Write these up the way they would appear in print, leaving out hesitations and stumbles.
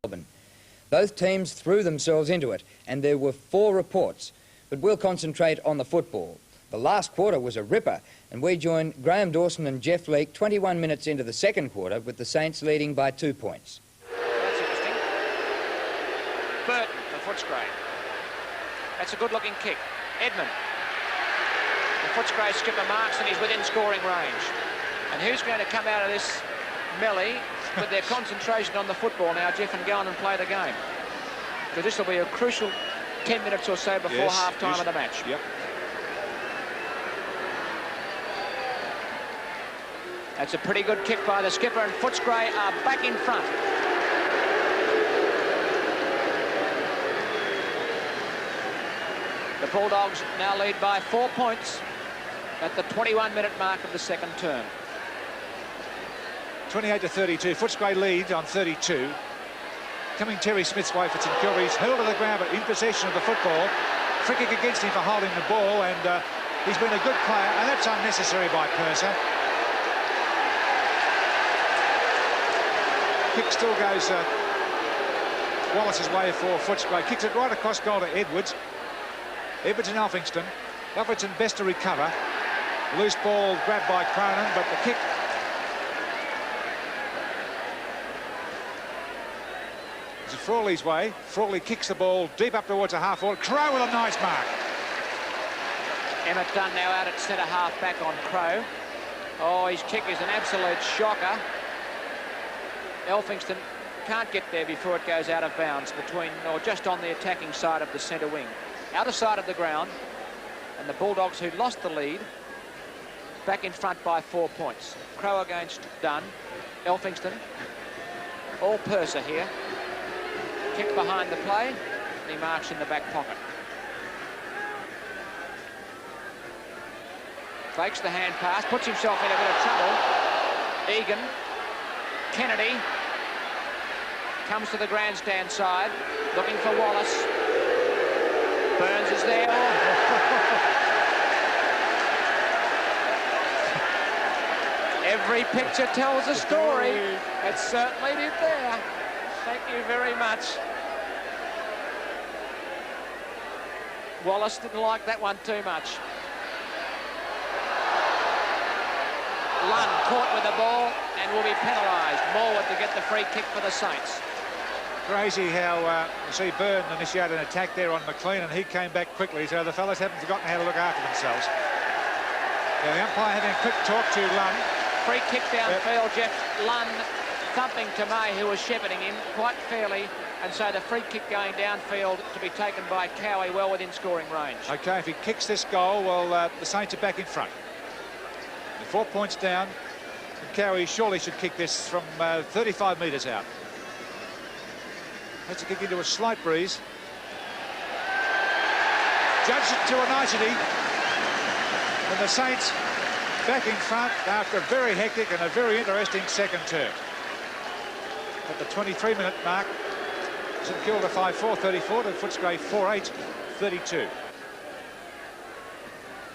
Melbourne. Both teams threw themselves into it, and there were 4 reports. But we'll concentrate on the football. The last quarter was a ripper, and we join Graham Dawson and Jeff Leake 21 minutes into the second quarter, with the Saints leading by 2 points. That's interesting. Burton for Footscray. That's a good-looking kick. Edmund. The Footscray skipper marks, and he's within scoring range. And who's going to come out of this melee with their concentration on the football now, Jeff, and go on and play the game? Because this will be a crucial 10 minutes or so before half-time of the match. Yep. That's a pretty good kick by the skipper, and Footscray are back in front. The Bulldogs now lead by 4 points at the 21-minute mark of the second term. 28-32. Footscray lead on 32. Coming Terry Smith's way for St Kilda. He's held to the ground, but in possession of the football. Free kick against him for holding the ball, and he's been a good player, and that's unnecessary by Purser. Kick still goes Wallace's way for Footscray. Kicks it right across goal to Edwards. Edwards and Elphingston. Elphingston best to recover. Loose ball grabbed by Cronin, but the kick is Frawley's way. Frawley kicks the ball deep up towards a half-forward. Crow with a nice mark. Emmett Dunn now out at centre-half back on Crow. Oh, his kick is an absolute shocker. Elphingston can't get there before it goes out of bounds between, or just on the attacking side of the centre wing. Outer side of the ground, and the Bulldogs, who lost the lead, back in front by 4 points. Crow against Dunn. Elphingston. All Purser here. Kick behind the play, and he marks in the back pocket. Fakes the hand pass, puts himself in a bit of trouble. Egan. Kennedy comes to the grandstand side, looking for Wallace. Burns is there. Every picture tells a story. It certainly did there. Thank you very much. Wallace didn't like that one too much. Lund caught with the ball and will be penalised. Morwood to get the free kick for the Saints. Crazy how you see Byrne initiate an attack there on McLean, and he came back quickly, so the fellas haven't forgotten how to look after themselves. Yeah, the umpire having a quick talk to Lund. Free kick downfield, Jeff. Lund thumping to May, who was shepherding him quite fairly, and so the free kick going downfield to be taken by Cowie, well within scoring range. OK, if he kicks this goal, well, the Saints are back in front. 4 points down. Cowie surely should kick this from 35 metres out. Has to kick into a slight breeze. Judged it to a nicety. And the Saints back in front after a very hectic and a very interesting second term. At the 23-minute mark, St Kilda 5-4-34 to Footscray 4-8-32.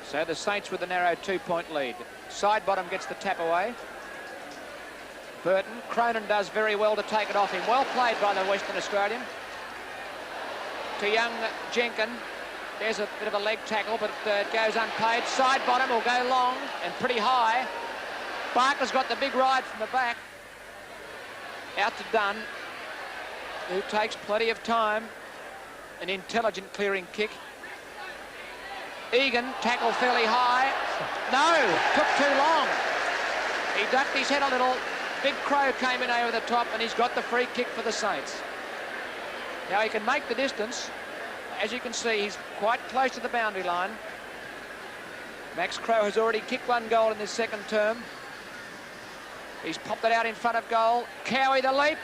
So the Saints with a narrow 2-point lead. Side bottom gets the tap away. Burton. Cronin does very well to take it off him. Well played by the Western Australian. To young Jenkin. There's a bit of a leg tackle, but it goes unpaid. Side bottom will go long and pretty high. Barker's got the big ride from the back. Out to Dunn, who takes plenty of time. An intelligent clearing kick. Egan, tackle fairly high. No, took too long. He ducked his head a little. Big Crow came in over the top, and he's got the free kick for the Saints. Now he can make the distance. As you can see, he's quite close to the boundary line. Max Crow has already kicked 1 goal in this second term. He's popped it out in front of goal. Cowie the leap.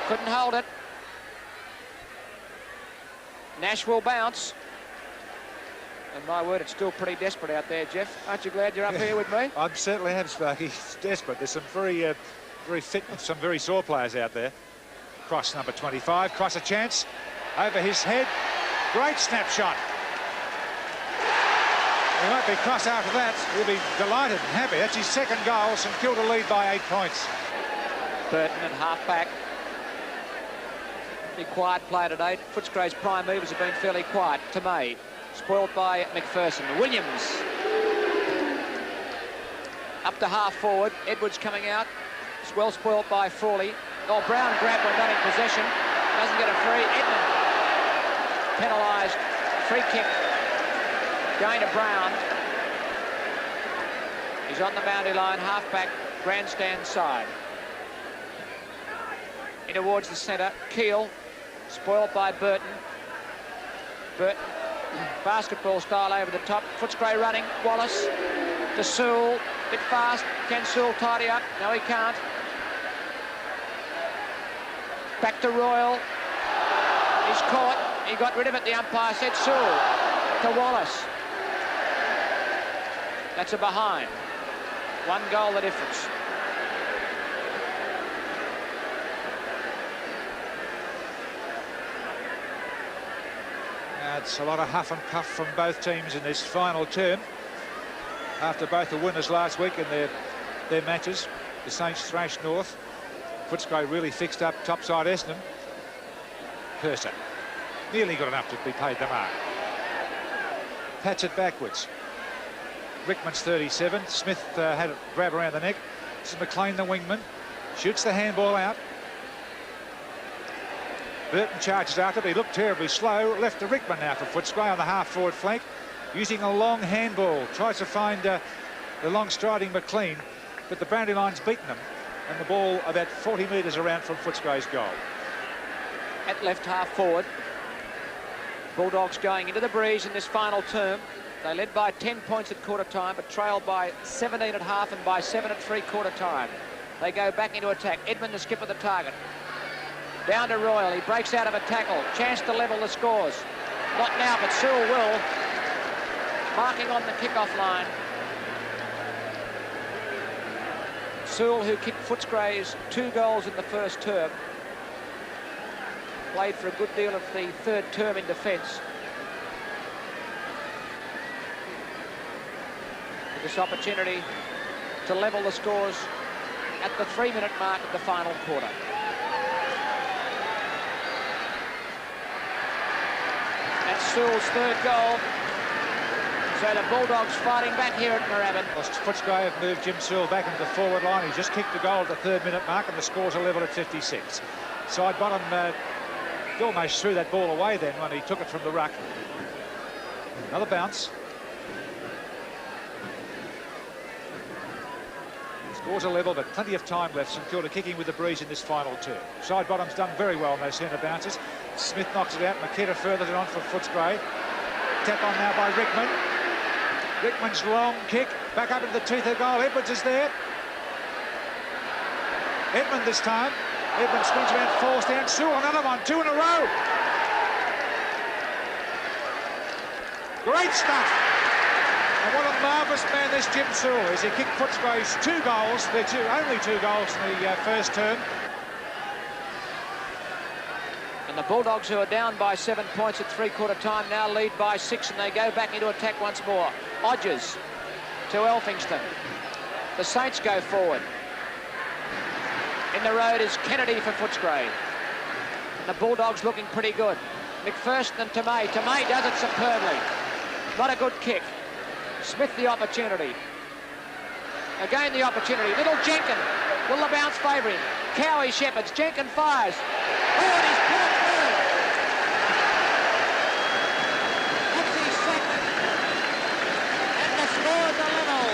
Couldn't hold it. Nash will bounce. And my word, it's still pretty desperate out there, Jeff. Aren't you glad you're up here with me? I certainly am, Sparky. It's desperate. There's some very fit, some very sore players out there. Cross number 25. Cross a chance. Over his head. Great snapshot. He won't be cross after that. He'll be delighted and happy. That's his second goal. St Kilda lead by 8 points. Burton at half back. Pretty quiet play today. Footscray's prime movers have been fairly quiet. Tomei, spoiled by McPherson. Williams. Up to half forward. Edwards coming out. It's well spoiled by Frawley. Oh, Brown grabbed when not in possession. Doesn't get a free. Edmund penalised. Free kick going to Brown. He's on the boundary line, half-back, grandstand side. In towards the centre. Keel, spoiled by Burton. Burton, basketball style over the top. Footscray running. Wallace to Sewell. Bit fast. Can Sewell tidy up? No, he can't. Back to Royal. He's caught. He got rid of it. The umpire said Sewell to Wallace. That's a behind. 1 goal the difference. It's a lot of huff and puff from both teams in this final term. After both the winners last week in their matches, the Saints thrashed North. Footscray really fixed up topside Essendon. Purser nearly got enough to be paid the mark. Pats it backwards. Rickman's 37. Smith had a grab around the neck. This is McLean, the wingman. Shoots the handball out. Burton charges after, but he looked terribly slow. Left to Rickman now for Footscray on the half-forward flank. Using a long handball. Tries to find the long striding McLean, but the boundary line's beaten him. And the ball about 40 metres around from Footscray's goal. At left half forward. Bulldogs going into the breeze in this final term. They led by 10 points at quarter time, but trailed by 17 at half and by 7 at three-quarter time. They go back into attack. Edmund, the skipper, the target. Down to Royal. He breaks out of a tackle. Chance to level the scores. Not now, but Sewell will. Marking on the kick-off line. Sewell, who kicked Footscray's 2 goals in the first term, played for a good deal of the third term in defence. With this opportunity to level the scores at the 3-minute mark of the final quarter. That's Sewell's 3rd goal. So the Bulldogs fighting back here at Moorabbin. Footscray have moved Jim Sewell back into the forward line. He just kicked the goal at the 3rd-minute mark, and the scores are level at 56. Side bottom, he almost threw that ball away then when he took it from the ruck. Another bounce. Scores are level, but plenty of time left. St Kilda kicking with the breeze in this final term. Side bottom's done very well in those centre bounces. Smith knocks it out. Makeda furthers it on for Footscray. Tap on now by Rickman. Rickman's long kick. Back up into the teeth of the goal. Edwards is there. Edmund this time. Edmund swings around, falls down. Sewell, another one. 2 in a row. Great stuff. And what a marvellous man this Jim Sewell is. He kicked Footscray's 2 goals. They're only 2 goals in the first term. And the Bulldogs, who are down by 7 points at three-quarter time, now lead by 6, and they go back into attack once more. Odgers to Elphingston. The Saints go forward. In the road is Kennedy for Footscray. And the Bulldogs looking pretty good. McPherson and Tomei. Tomei does it superbly. Not a good kick. Smith the opportunity. Again the opportunity. Little Jenkin. Will the bounce favour him? Cowie shepherds. Jenkin fires. Oh, and he's put it through. That's his second. And the scores are level.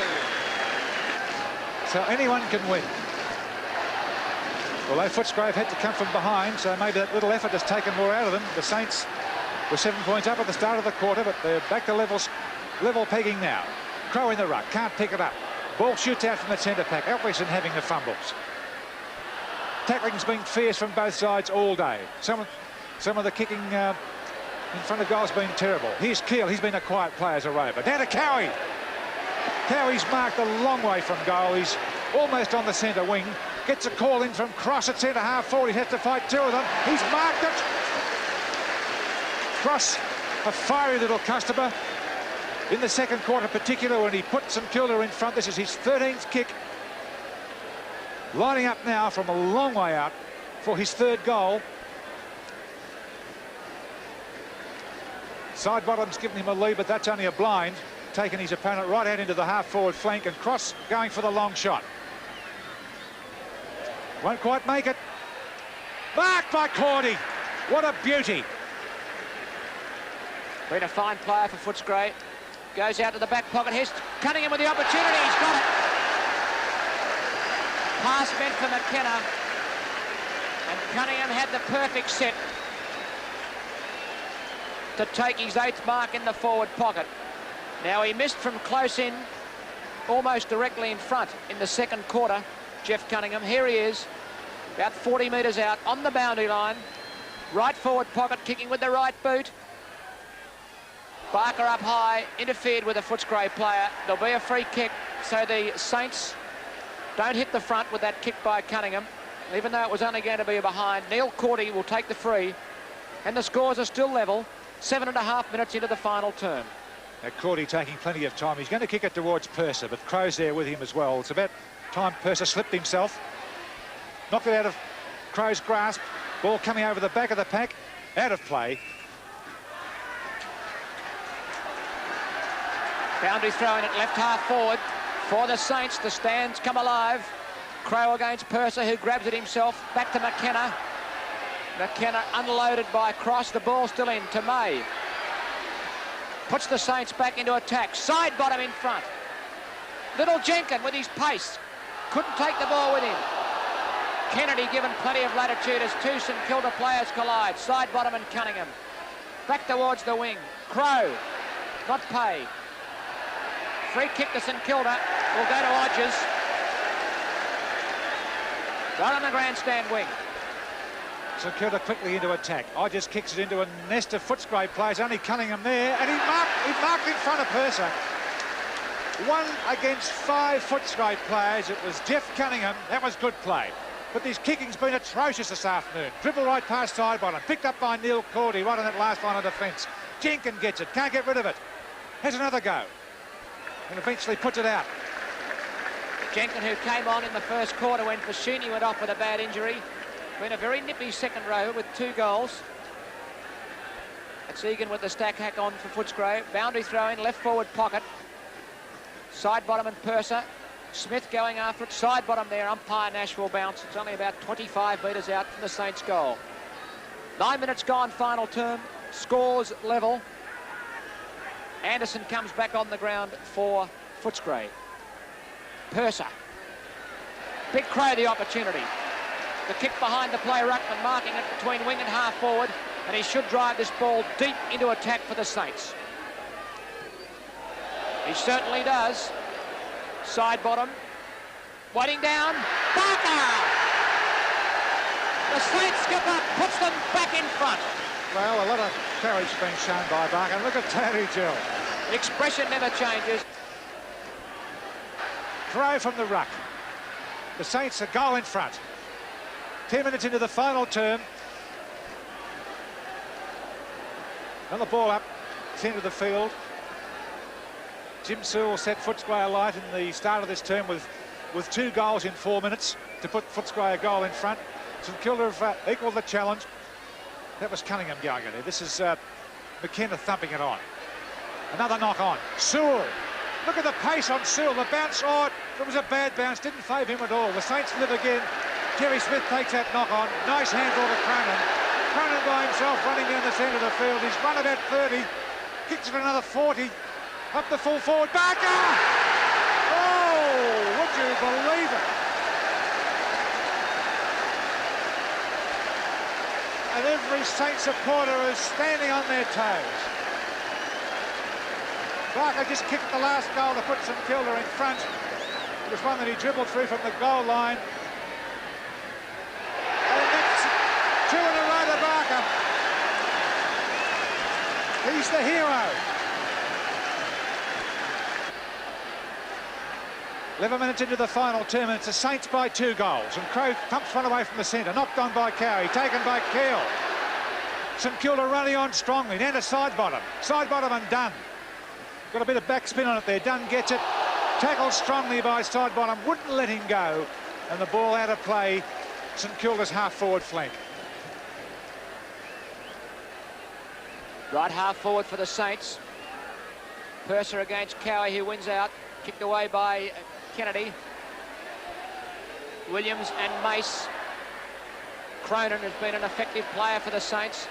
So anyone can win. Although Footscray have had to come from behind, so maybe that little effort has taken more out of them. The Saints were 7 points up at the start of the quarter, but they're back to level pegging now. Crow in the ruck, can't pick it up. Ball shoots out from the centre pack. Elphingston having the fumbles. Tackling's been fierce from both sides all day. Some of the kicking in front of goal's been terrible. Here's Keel. He's been a quiet player as a rover. Down to Cowie. Cowie's marked a long way from goal. He's almost on the centre wing. Gets a call in from Cross at centre half forward. He has to fight 2 of them. He's marked it. Cross, a fiery little customer in the second quarter, particular when he put St Kilda in front. This is his 13th kick. Lining up now from a long way out for his 3rd goal. Side bottom's given him a lead, but that's only a blind, taking his opponent right out into the half-forward flank, and Cross going for the long shot. Won't quite make it. Marked by Cordy. What a beauty. Been a fine player for Footscray. Goes out to the back pocket. Here's Cunningham with the opportunity. He's got it. Pass meant for McKenna. And Cunningham had the perfect set to take his 8th mark in the forward pocket. Now he missed from close in, almost directly in front in the second quarter, Jeff Cunningham. Here he is, about 40 metres out on the boundary line. Right forward pocket, kicking with the right boot. Barker up high, interfered with a Footscray player. There'll be a free kick, so the Saints don't hit the front with that kick by Cunningham, even though it was only going to be a behind. Neil Cordy will take the free, and the scores are still level, 7.5 minutes into the final term. Now Cordy taking plenty of time. He's going to kick it towards Purser, but Crow's there with him as well. It's about time Purser slipped himself. Knocked it out of Crow's grasp. Ball coming over the back of the pack. Out of play. Boundary throw in at left half forward for the Saints. The stands come alive. Crow against Purser, who grabs it himself. Back to McKenna. McKenna unloaded by Cross. The ball still in to May. Puts the Saints back into attack. Side bottom in front. Little Jenkin with his pace. Couldn't take the ball with him. Kennedy given plenty of latitude as two St Kilda players collide. Side bottom and Cunningham. Back towards the wing. Crow. Not paid. Free kick to St Kilda. Will go to Hodges. Right on the grandstand wing. St Kilda quickly into attack. Hodges kicks it into a nest of Footscray players. Only Cunningham there, and he marked in front of Purser. 1 against 5 Footscray players. It was Jeff Cunningham. That was good play. But this kicking's been atrocious this afternoon. Dribble right past side bottom. Picked up by Neil Cordy right on that last line of defence. Jenkins gets it. Can't get rid of it. Has another go. And eventually puts it out. Jenkins, who came on in the first quarter when Fascini went off with a bad injury. Been a very nippy second row with 2 goals. That's Egan with the stack hack on for Footscray. Boundary throw in, left forward pocket. Side bottom and Purser. Smith going after it. Side bottom there. Umpire Nash will bounce. It's only about 25 metres out from the Saints' goal. 9 minutes gone, final term. Scores level. Anderson comes back on the ground for Footscray. Purser. Big Crow the opportunity. The kick behind the play, Ruckman marking it between wing and half forward, and he should drive this ball deep into attack for the Saints. He certainly does. Side bottom. Waiting down. Barker! The Saints skipper puts them back in front. Well, a lot of courage being shown by Barker. Look at Terry Gill. The expression never changes. Crow from the ruck. The Saints a goal in front. 10 minutes into the final term. Another ball up centre of the field. Jim Sewell set Footscray alight in the start of this term with 2 goals in 4 minutes to put Footscray a goal in front. St Kilda have equalled the challenge. That was Cunningham going in there. This is McKenna thumping it on. Another knock on. Sewell. Look at the pace on Sewell. The bounce, oh, it was a bad bounce. Didn't favour him at all. The Saints live again. Terry Smith takes that knock on. Nice handball to Cronin. Cronin by himself running down the centre of the field. He's run about 30. Kicks it another 40. Up the full forward. Barker! Oh, would you believe it? And every Saints supporter is standing on their toes. Barker just kicked the last goal to put St Kilda in front. It was one that he dribbled through from the goal line. And that's 2 in a row to Barker. He's the hero. 11 minutes into the final term, and it's the Saints by 2 goals. And Crow thumps one away from the centre, knocked on by Cowie, taken by Keel. St Kilda running on strongly, down to side bottom and Dunn. Got a bit of backspin on it there. Dunn gets it, tackled strongly by side bottom, wouldn't let him go, and the ball out of play, St Kilda's half forward flank. Right half forward for the Saints. Purser against Cowie, who wins out. Kicked away by Kennedy. Williams and Mace. Cronin has been an effective player for the Saints,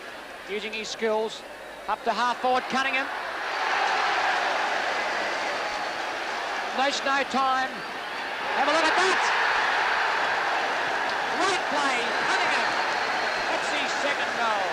using his skills. Up to half forward, Cunningham. There's no time. Have a look at that. Right play, Cunningham. That's his second goal.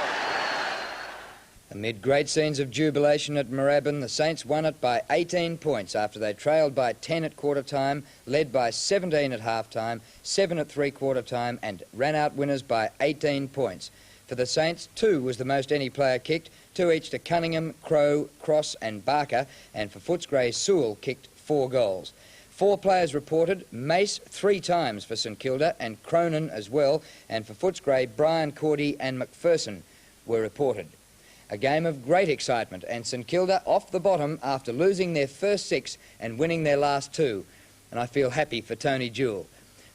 Amid great scenes of jubilation at Moorabbin, the Saints won it by 18 points after they trailed by 10 at quarter-time, led by 17 at half-time, 7 at three-quarter-time and ran out winners by 18 points. For the Saints, 2 was the most any player kicked, 2 each to Cunningham, Crowe, Cross and Barker, and for Footscray, Sewell kicked 4 goals. 4 players reported, Mace 3 times for St Kilda and Cronin as well, and for Footscray, Brian Cordy and McPherson were reported. A game of great excitement, and St Kilda off the bottom after losing their first 6 and winning their last 2. And I feel happy for Tony Jewell.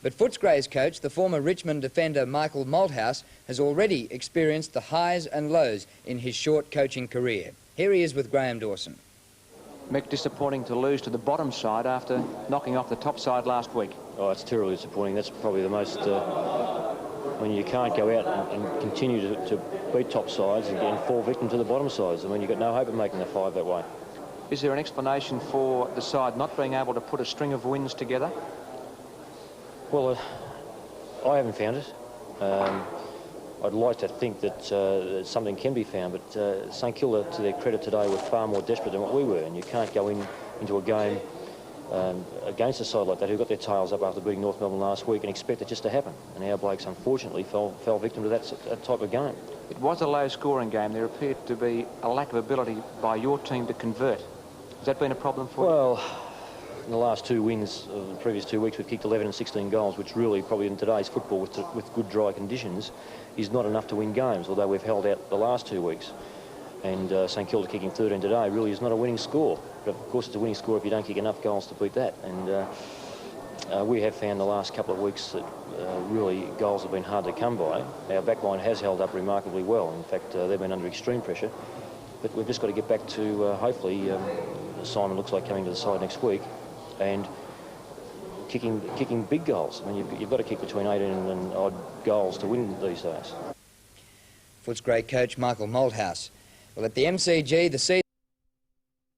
But Footscray's coach, the former Richmond defender Michael Malthouse, has already experienced the highs and lows in his short coaching career. Here he is with Graham Dawson. Mick, disappointing to lose to the bottom side after knocking off the top side last week. Oh, it's terribly disappointing. That's probably the most... when you can't go out and continue to beat top sides and fall victim to the bottom sides. I mean, you've got no hope of making the 5 that way. Is there an explanation for the side not being able to put a string of wins together? Well, I haven't found it. I'd like to think that something can be found, but St Kilda, to their credit today, were far more desperate than what we were, and you can't go into a game against a side like that who got their tails up after beating North Melbourne last week and expect it just to happen. And our blokes, unfortunately, fell victim to that type of game. It was a low-scoring game. There appeared to be a lack of ability by your team to convert. Has that been a problem for you? Well, in the last 2 wins of the previous 2 weeks, we've kicked 11 and 16 goals, which really, probably in today's football with good dry conditions, is not enough to win games, although we've held out the last 2 weeks. And St Kilda kicking 13 today really is not a winning score. But of course it's a winning score if you don't kick enough goals to beat that. And we have found the last couple of weeks that really goals have been hard to come by. Our backline has held up remarkably well. In fact, they've been under extreme pressure. But we've just got to get back to, hopefully, Simon looks like coming to the side next week, and kicking big goals. I mean, you've got to kick between 18 and odd goals to win these days. Footscray coach Michael Malthouse. Well, at the MCG, the season...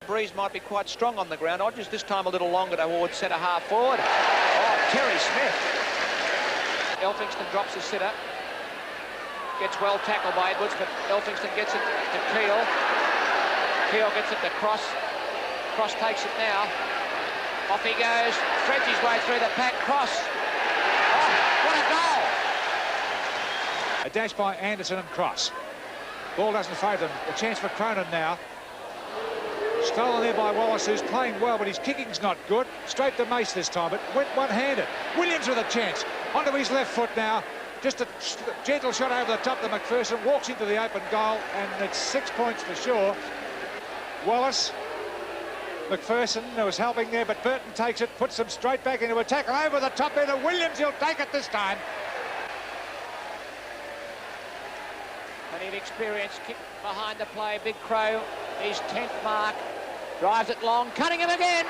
The breeze might be quite strong on the ground. Odgers this time a little longer towards centre half forward. Oh, Terry Smith. Elphingston drops his sitter. Gets well tackled by Edwards, but Elphingston gets it to Keel. Keel gets it to Cross. Cross takes it now. Off he goes. Threads his way through the pack. Cross. Oh, what a goal! A dash by Anderson and Cross. Ball doesn't favour them. A chance for Cronin now. Stolen there by Wallace, who's playing well, but his kicking's not good. Straight to Mace this time, but went one-handed. Williams with a chance. Onto his left foot now. Just a gentle shot over the top to McPherson. Walks into the open goal, and it's 6 points for sure. Wallace, McPherson, who was helping there, but Burton takes it, puts them straight back into attack. And over the top there to Williams. He'll take it this time. Plenty of experience. Kick behind the play. Big Crow, his 10th mark. Drives it long. Cunningham again.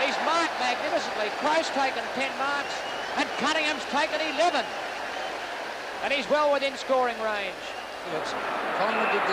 He's marked magnificently. Crow's taken 10 marks and Cunningham's taken 11. And he's well within scoring range. Collingwood did the